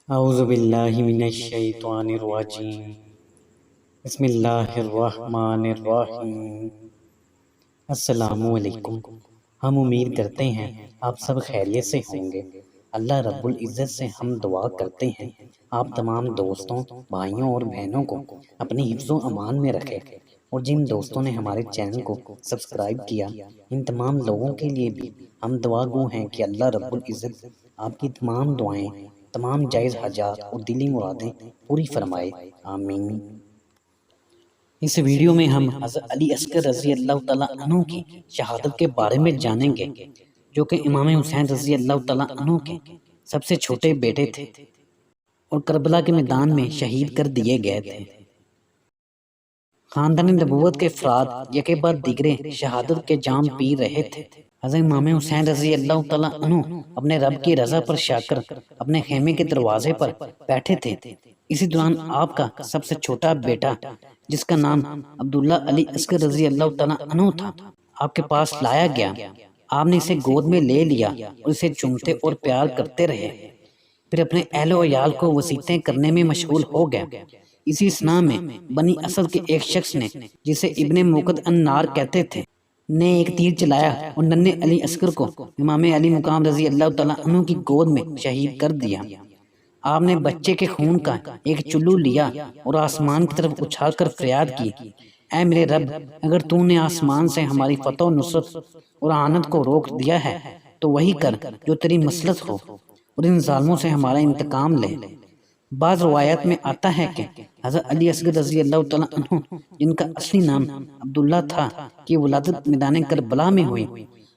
اعوذ باللہ من الشیطان الرجیم بسم اللہ الرحمن الرحیم۔ السلام علیکم۔ ہم امید کرتے ہیں آپ سب خیریت سے ہوں گے۔ اللہ رب العزت سے ہم دعا کرتے ہیں آپ تمام دوستوں، بھائیوں اور بہنوں کو اپنی حفظ و امان میں رکھے، اور جن دوستوں نے ہمارے چینل کو سبسکرائب کیا ان تمام لوگوں کے لیے بھی ہم دعا گو ہیں کہ اللہ رب العزت آپ کی تمام دعائیں، تمام جائز حاجات اور دلی مرادیں پوری فرمائے، آمین۔ اس ویڈیو میں ہم حضرت علی اصغر رضی اللہ تعالیٰ عنہ کی شہادت کے بارے میں جانیں گے، جو کہ امام حسین رضی اللہ تعالیٰ عنہ کے سب سے چھوٹے بیٹے تھے اور کربلا کے میدان میں شہید کر دیے گئے تھے۔ خاندان نبوت کے افراد یکے بعد دیگرے شہادت کے جام پی رہے تھے۔ حضرت امام حسین رضی اللہ تعالیٰ عنہ اپنے رب کی رضا پر شا کر اپنے خیمے کے دروازے پر بیٹھے تھے۔ اسی دوران آپ کا سب سے چھوٹا بیٹا، جس کا نام عبداللہ علی اصغر رضی اللہ تعالیٰ عنہ تھا، آپ کے پاس لایا گیا۔ آپ نے اسے گود میں لے لیا اور اسے چومتے اور پیار کرتے رہے، پھر اپنے اہل و عیال کو وصیتیں کرنے میں مشغول ہو گیا۔ اسی اثناء میں بنی اسد کے ایک شخص نے، جسے ابن موقد النار کہتے تھے، نے ایک تیر چلایا اور ننھے علی اصغر کو امام علی مقام رضی اللہ تعالیٰ عنہ کی گود میں شہید کر دیا۔ آپ نے بچے کے خون کا ایک چلو لیا اور آسمان کی طرف اچھال کر فریاد کی، اے میرے رب، اگر تو نے آسمان سے ہماری فتح و نصرت اور آنت کو روک دیا ہے تو وہی کر جو تیری مصلحت ہو، اور ان ظالموں سے ہمارا انتقام لے۔ بعض روایات میں آتا ہے کہ حضرت علی اصغر رضی اللہ تعالیٰ عنہ، جن کا اصلی نام عبداللہ تھا، کی ولادت میدان کربلا میں ہوئی۔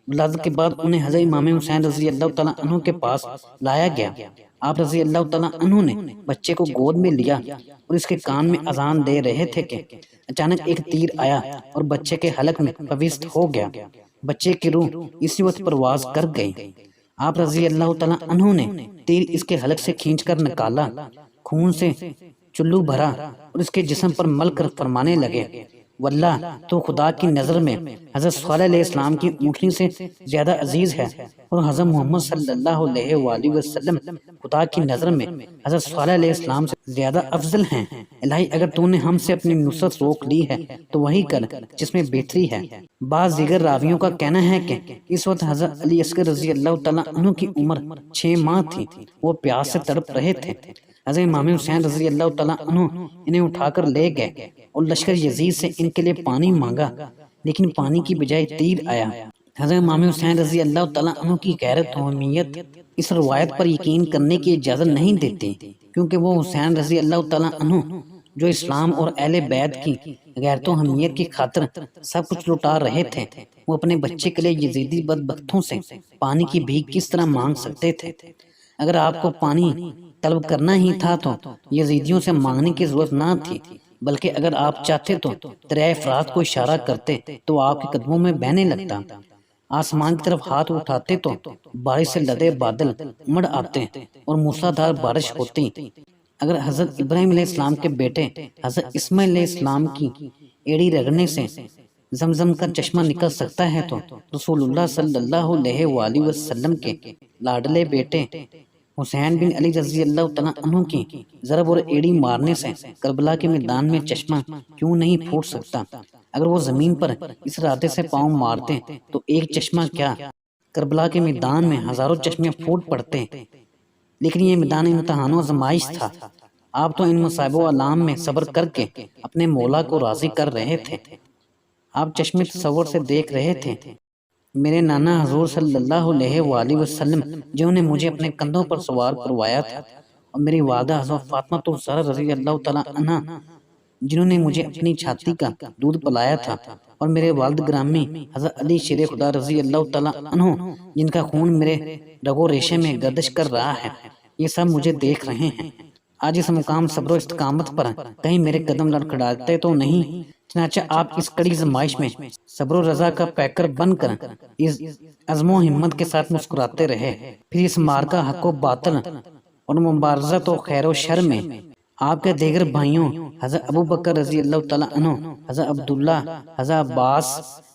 ولادت کے بعد انہیں حضرت امام حسین رضی اللہ تعالیٰ عنہ کے پاس لایا گیا۔ آپ رضی اللہ تعالیٰ عنہ نے بچے کو گود میں لیا اور اس کے کان میں اذان دے رہے تھے کہ اچانک ایک تیر آیا اور بچے کے حلق میں پیوست ہو گیا۔ بچے کی روح اسی وقت پرواز کر گئی۔ آپ رضی اللہ تعالیٰ عنہ نے تیر اس کے حلق سے کھینچ کر نکالا، خون سے چلو بھرا اور اس کے جسم پر مل کر فرمانے لگے، واللہ تو خدا کی نظر میں حضرت صالح علیہ السلام کی اونٹنی سے زیادہ عزیز ہے، اور حضرت محمد صلی اللہ علیہ وآلہ وسلم خدا کی نظر میں حضرت صالح علیہ السلام سے زیادہ افضل ہیں۔ الہی، اگر تو نے ہم سے اپنی نصرت روک لی ہے تو وہی کر جس میں بہتری ہے۔ بعض دیگر راویوں کا کہنا ہے کہ اس وقت حضرت علی اصغر رضی اللہ تعالیٰ عنہ کی عمر 6 ماہ تھی، وہ پیاس سے تڑپ رہے تھے۔ حضرت امام حسین رضی اللہ تعالیٰ عنہ انہیں اٹھا کر لے گئے اور لشکر یزید سے ان کے لیے پانی مانگا، لیکن پانی کی بجائے تیر آیا۔ حضرت امام حسین رضی اللہ تعالیٰ عنہ کی غیرت و حمیت اس روایت پر یقین کرنے کی اجازت نہیں دیتی، کیونکہ وہ حسین رضی اللہ تعالیٰ عنہ جو اسلام اور اہل بیت کی غیرت و حمیت کی خاطر سب کچھ لٹا رہے تھے، وہ اپنے بچے کے لیے یزیدی بدبختوں سے پانی کی بھیک کس طرح مانگ سکتے تھے؟ اگر آپ کو پانی طلب کرنا ہی تھا تو یزیدیوں سے مانگنے کی ضرورت نہ تھی، بلکہ اگر آپ چاہتے تو دریائے فرات کو اشارہ کرتے تو آپ کے قدموں میں بہنے لگتا۔ آسمان کی طرف ہاتھ اٹھاتے تو بارش سے لدے بادل امڑ آتے اور موسلادھار بارش ہوتی۔ اگر حضرت ابراہیم علیہ السلام کے بیٹے حضرت اسماعیل علیہ السلام کی ایڑی رگڑنے سے زمزم کا چشمہ نکل سکتا ہے تو رسول اللہ صلی اللہ علیہ وآلہ وسلم کے لاڈلے بیٹے حسین بن علی رضی اللہ تعالیٰ عنہ کی ضرب اور ایڑی مارنے سے کربلا کے میدان میں چشمہ کیوں نہیں پھوٹ سکتا؟ اگر وہ زمین پر اس ارادے سے پاؤں مارتے تو ایک چشمہ کیا، کربلا کے میدان میں ہزاروں چشمے پھوٹ پڑتے۔ لیکن یہ میدان امتحان و آزمائش تھا۔ آپ تو ان مصائب و آلام میں صبر کر کے اپنے مولا کو راضی کر رہے تھے۔ آپ چشمے تصور سے دیکھ رہے تھے، میرے نانا حضور صلی اللہ علیہ وآلہ وسلم جنہوں نے مجھے اپنے کندھوں پر سوار کروایا تھا، اور میری والدہ حضرت فاطمہ الزہرا رضی اللہ تعالیٰ عنہ جنہوں نے مجھے اپنی چھاتی کا دودھ پلایا تھا، اور میرے والد گرامی حضرت علی شیر خدا رضی اللہ تعالیٰ عنہ جن کا خون میرے رگ و ریشے میں گردش کر رہا ہے، یہ سب مجھے دیکھ رہے ہیں۔ آج اس مقام صبر و استقامت پر کہیں میرے قدم لڑکھڑاتے تو نہیں؟ چنانچہ آپ اس کڑی زمائش میں صبر و رضا کا پیکر بن کر اس عزم و ہمت کے ساتھ مسکراتے رہے۔ پھر اس مارکہ حق و باطل اور مبارزت و خیر و شر میں آپ کے دیگر بھائیوں حضرت ابو بکر رضی اللہ تعالیٰ عنہ، حضرت عبداللہ، حضرت عباس،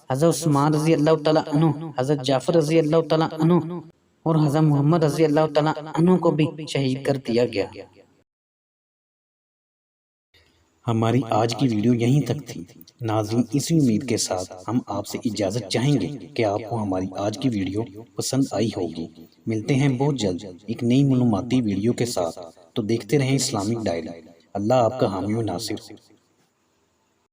حضرت عثمان رضی اللہ تعالیٰ عنہ، حضرت جعفر رضی اللہ تعالیٰ عنہ، اور حضرت محمد رضی اللہ تعالیٰ عنہ کو بھی شہید کر دیا گیا۔ ہماری آج کی ویڈیو یہیں تک تھی۔ ناظرین، اسی امید کے ساتھ ہم آپ سے اجازت چاہیں گے کہ آپ کو ہماری آج کی ویڈیو پسند آئی ہوگی۔ ملتے ہیں بہت جلد ایک نئی معلوماتی ویڈیو کے ساتھ، تو دیکھتے رہیں اسلامک ڈائری۔ اللہ آپ کا حامی و ناصر ہو۔